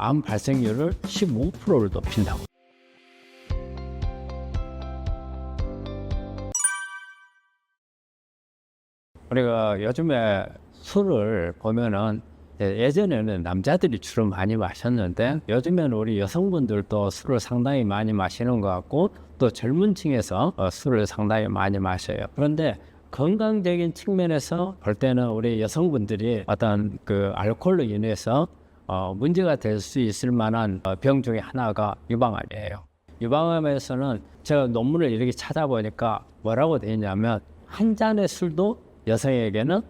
암 발생률을 15%를 높인다고. 우리가 요즘에 술을 보면은 예전에는 남자들이 주로 많이 마셨는데 요즘에는 우리 여성분들도 술을 상당히 많이 마시는 것 같고 또 젊은 층에서 술을 상당히 많이 마셔요. 그런데 건강적인 측면에서 볼 때는 우리 여성분들이 어떤 그 알코올로 인해서 문제가 될 수 있을 만한 병 중에 하나가 유방암이에요. 유방암에서는 제가 논문을 이렇게 찾아보니까 뭐라고 되어 있냐면 한 잔의 술도 여성에게는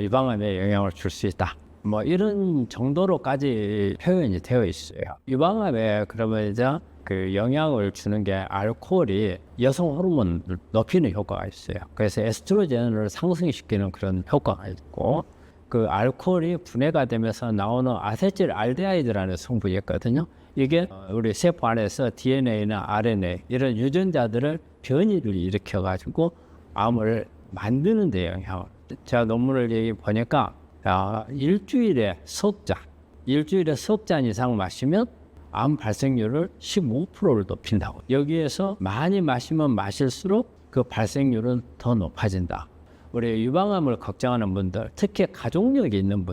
유방암에 영향을 줄 수 있다. 뭐 이런 정도로까지 표현이 되어 있어요. 유방암에 그러면 이제 그 영향을 주는 게 알코올이 여성 호르몬을 높이는 효과가 있어요. 그래서 에스트로겐을 상승시키는 그런 효과가 있고 그 알코올이 분해가 되면서 나오는 아세틸 알데하이드라는 성분이 있거든요. 이게 우리 세포 안에서 DNA나 RNA 이런 유전자들을 변이를 일으켜 가지고 암을 만드는 데 영향을. 제가 논문을 보니까 일주일에 석 잔 이상 마시면 암 발생률을 15%를 높인다고. 여기에서 많이 마시면 마실수록 그 발생률은 더 높아진다. 우리 유방암을 걱정하는 분들, 특히 가족력이 있는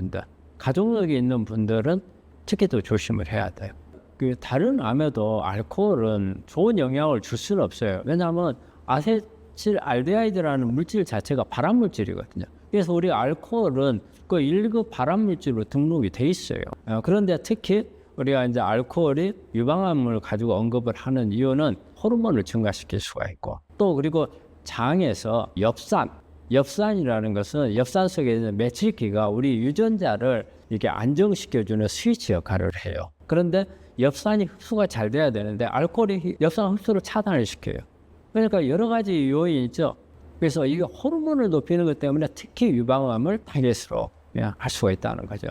분들은 특히 더 조심을 해야 돼요. 그 다른 암에도 알코올은 좋은 영향을 줄 수는 없어요. 왜냐하면 아세틸 알데하이드라는 물질 자체가 발암 물질이거든요. 그래서 우리 알코올은 그 1급 발암 물질로 등록이 돼 있어요. 그런데 특히 우리가 이제 알코올이 유방암을 가지고 언급을 하는 이유는 호르몬을 증가시킬 수가 있고 또 그리고 장에서 엽산이라는 것은 엽산 속에 있는 메틸기가 우리 유전자를 이렇게 안정시켜주는 스위치 역할을 해요. 그런데 엽산이 흡수가 잘 돼야 되는데 알코올이 엽산 흡수를 차단을 시켜요. 그러니까 여러 가지 요인이 있죠. 그래서 이게 호르몬을 높이는 것 때문에 특히 유방암을 타겟으로 할 수가 있다는 거죠.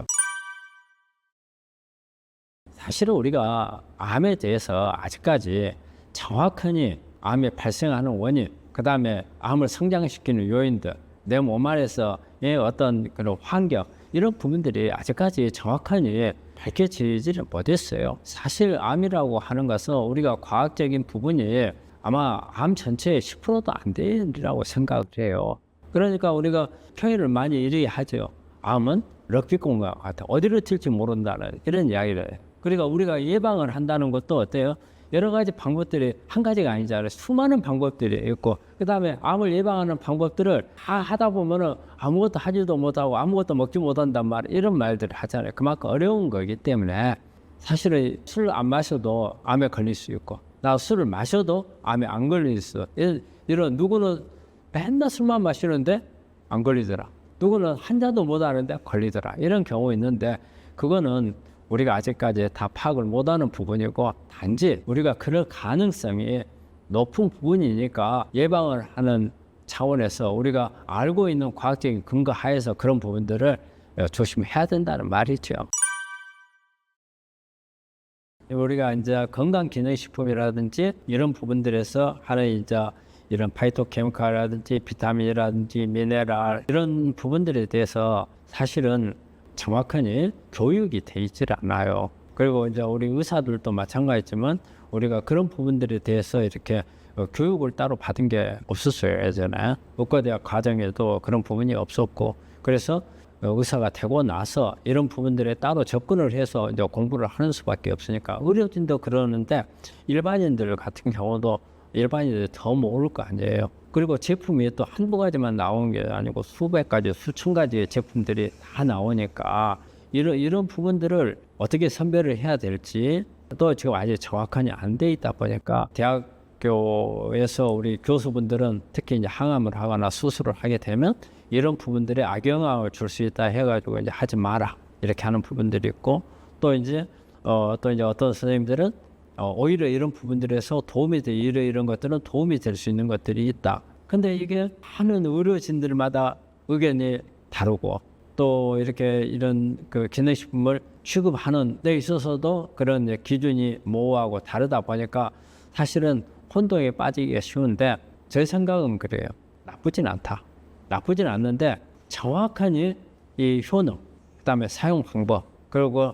사실은 우리가 암에 대해서 아직까지 정확하니 암이 발생하는 원인, 그 다음에 암을 성장시키는 요인들, 내 몸 안에서의 어떤 그런 환경, 이런 부분들이 아직까지 정확하니 밝혀지지를 못했어요. 사실 암이라고 하는 것은 우리가 과학적인 부분이 아마 암 전체의 10%도 안 되리라고 생각을 해요. 그러니까 우리가 표현을 많이 이렇게 하죠. 암은 럭비공과 같아. 어디로 튈지 모른다는 이런 이야기를 해요. 그러니까 우리가 예방을 한다는 것도 어때요? 여러 가지 방법들이 한 가지가 아니잖아요. 수많은 방법들이 있고 그 다음에 암을 예방하는 방법들을 다 하다 보면은 아무것도 하지도 못하고 아무것도 먹지 못한단 말 이런 말들을 하잖아요. 그만큼 어려운 거기 때문에 사실은 술 안 마셔도 암에 걸릴 수 있고 나 술을 마셔도 암에 안 걸릴 수 이런 누구는 맨날 술만 마시는데 안 걸리더라. 누구는 한 잔도 못 하는데 걸리더라. 이런 경우 있는데 그거는 우리가 아직까지 다 파악을 못하는 부분이고 단지 우리가 그럴 가능성이 높은 부분이니까 예방을 하는 차원에서 우리가 알고 있는 과학적인 근거 하에서 그런 부분들을 조심해야 된다는 말이죠. 우리가 이제 건강기능식품이라든지 이런 부분들에서 하는 이제 이런 파이토케미칼이라든지 비타민이라든지 미네랄 이런 부분들에 대해서 사실은 정확하니 교육이 돼 있질 않아요. 그리고 이제 우리 의사들도 마찬가지지만 우리가 그런 부분들에 대해서 이렇게 교육을 따로 받은 게 없었어요. 예전에 의과대학 과정에도 그런 부분이 없었고 그래서 의사가 되고 나서 이런 부분들에 따로 접근을 해서 이제 공부를 하는 수밖에 없으니까 의료진도 그러는데 일반인들 같은 경우도 일반인들이 더 모를 거 아니에요. 그리고 제품이 또 한두 가지만 나오는 게 아니고 수백 가지, 수천 가지의 제품들이 다 나오니까 이런 부분들을 어떻게 선별을 해야 될지 또 지금 아직 정확하니 안 돼 있다 보니까 대학교에서 우리 교수분들은 특히 이제 항암을 하거나 수술을 하게 되면 이런 부분들에 악영향을 줄 수 있다 해가지고 이제 하지 마라 이렇게 하는 부분들이 있고 또 이제 어떤 선생님들은 오히려 이런 부분들에서 도움이 돼 이런 것들은 도움이 될 수 있는 것들이 있다. 근데 이게 하는 의료진들마다 의견이 다르고 또 이렇게 이런 그 기능식품을 취급하는 데 있어서도 그런 이제 기준이 모호하고 다르다 보니까 사실은 혼동에 빠지기가 쉬운데 제 생각은 그래요. 나쁘진 않다. 나쁘진 않는데 정확하니 이 효능, 그다음에 사용 방법, 그리고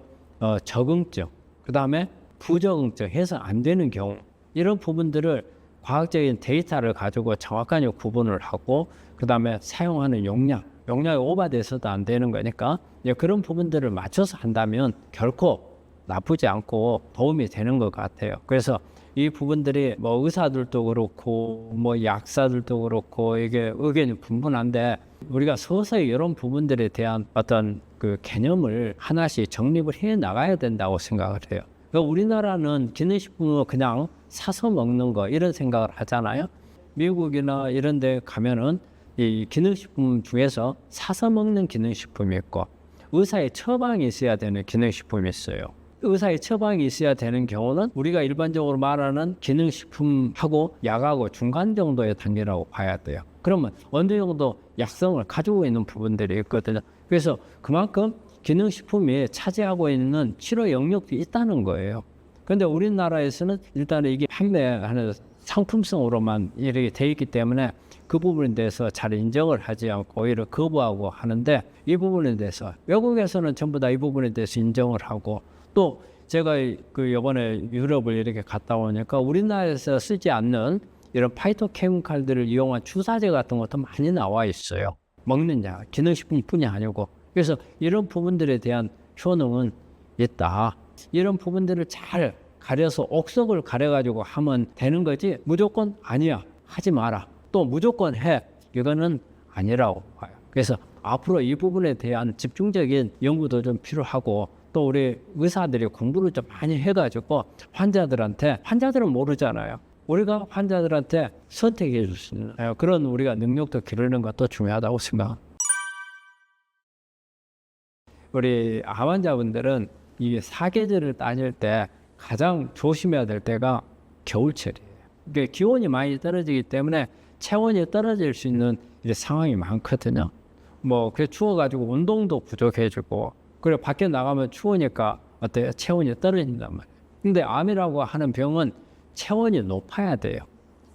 적응증 그 다음에 부정적해서 안 되는 경우, 이런 부분들을 과학적인 데이터를 가지고 정확하게 구분을 하고, 그 다음에 사용하는 용량이 오버돼서도 안 되는 거니까 그런 부분들을 맞춰서 한다면 결코 나쁘지 않고 도움이 되는 것 같아요. 그래서 이 부분들이 뭐 의사들도 그렇고 뭐 약사들도 그렇고 이게 의견이 분분한데, 우리가 서서히 이런 부분들에 대한 어떤 그 개념을 하나씩 정립을 해 나가야 된다고 생각을 해요. 그러니까 우리나라는 기능식품을 그냥 사서 먹는 거 이런 생각을 하잖아요. 미국이나 이런 데 가면은 이 기능식품 중에서 사서 먹는 기능식품이 있고 의사의 처방이 있어야 되는 기능식품이 있어요. 의사의 처방이 있어야 되는 경우는 우리가 일반적으로 말하는 기능식품하고 약하고 중간 정도의 단계라고 봐야 돼요. 그러면 어느 정도 약성을 가지고 있는 부분들이 있거든요. 그래서 그만큼 기능식품이 차지하고 있는 치료 영역도 있다는 거예요. 그런데 우리나라에서는 일단 이게 판매하는 상품성으로만 이렇게 돼 있기 때문에 그 부분에 대해서 잘 인정을 하지 않고 오히려 거부하고 하는데, 이 부분에 대해서 외국에서는 전부 다 이 부분에 대해서 인정을 하고, 또 제가 그 이번에 유럽을 이렇게 갔다 오니까 우리나라에서 쓰지 않는 이런 파이토케미칼들을 이용한 주사제 같은 것도 많이 나와 있어요. 먹는 약, 기능식품뿐이 아니고. 그래서 이런 부분들에 대한 효능은 있다. 이런 부분들을 잘 가려서 옥석을 가려가지고 하면 되는 거지, 무조건 아니야, 하지 마라, 또 무조건 해, 이거는 아니라고 봐요. 그래서 앞으로 이 부분에 대한 집중적인 연구도 좀 필요하고, 또 우리 의사들이 공부를 좀 많이 해가지고 환자들은 모르잖아요. 우리가 환자들한테 선택해 줄 수 있는 그런 우리가 능력도 기르는 것도 중요하다고 생각합니다. 우리 암 환자분들은 이 사계절을 따질 때 가장 조심해야 될 때가 겨울철이에요. 이게 기온이 많이 떨어지기 때문에 체온이 떨어질 수 있는 상황이 많거든요. 뭐 그래 추워가지고 운동도 부족해지고, 그리고 밖에 나가면 추우니까 어때요? 체온이 떨어진단 말이에요. 근데 암이라고 하는 병은 체온이 높아야 돼요.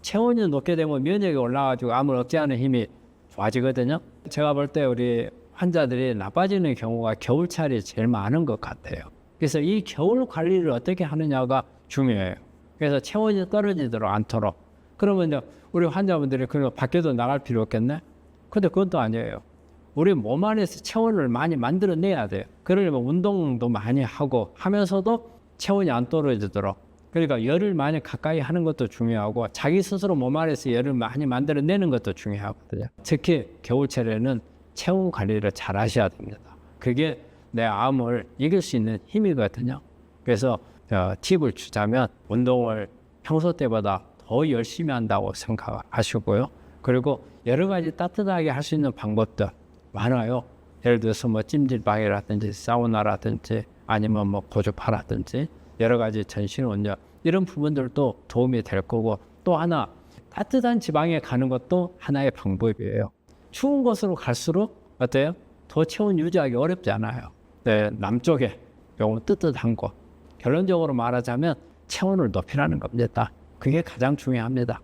체온이 높게 되면 면역이 올라가지고 암을 억제하는 힘이 좋아지거든요. 제가 볼 때 우리 환자들이 나빠지는 경우가 겨울철이 제일 많은 것 같아요. 그래서 이 겨울 관리를 어떻게 하느냐가 중요해요. 그래서 체온이 떨어지도록 않도록. 그러면 우리 환자분들이 그럼 밖에도 나갈 필요 없겠네? 근데 그건 또 아니에요. 우리 몸 안에서 체온을 많이 만들어내야 돼요. 그러려면 운동도 많이 하고 하면서도 체온이 안 떨어지도록, 그러니까 열을 많이 가까이 하는 것도 중요하고, 자기 스스로 몸 안에서 열을 많이 만들어내는 것도 중요하거든요. 특히 겨울철에는 체온 관리를 잘 하셔야 됩니다. 그게 내 암을 이길 수 있는 힘이거든요. 그래서 팁을 주자면 운동을 평소 때보다 더 열심히 한다고 생각하시고요. 그리고 여러 가지 따뜻하게 할 수 있는 방법들 많아요. 예를 들어서 뭐 찜질방이라든지 사우나라든지 아니면 뭐 고주파라든지 여러 가지 전신 온열, 이런 부분들도 도움이 될 거고, 또 하나 따뜻한 지방에 가는 것도 하나의 방법이에요. 추운 곳으로 갈수록 어때요? 더 체온 유지하기 어렵지 않아요. 네, 남쪽에 요건 뜨뜻한 곳. 결론적으로 말하자면 체온을 높이라는 겁니다. 그게 가장 중요합니다.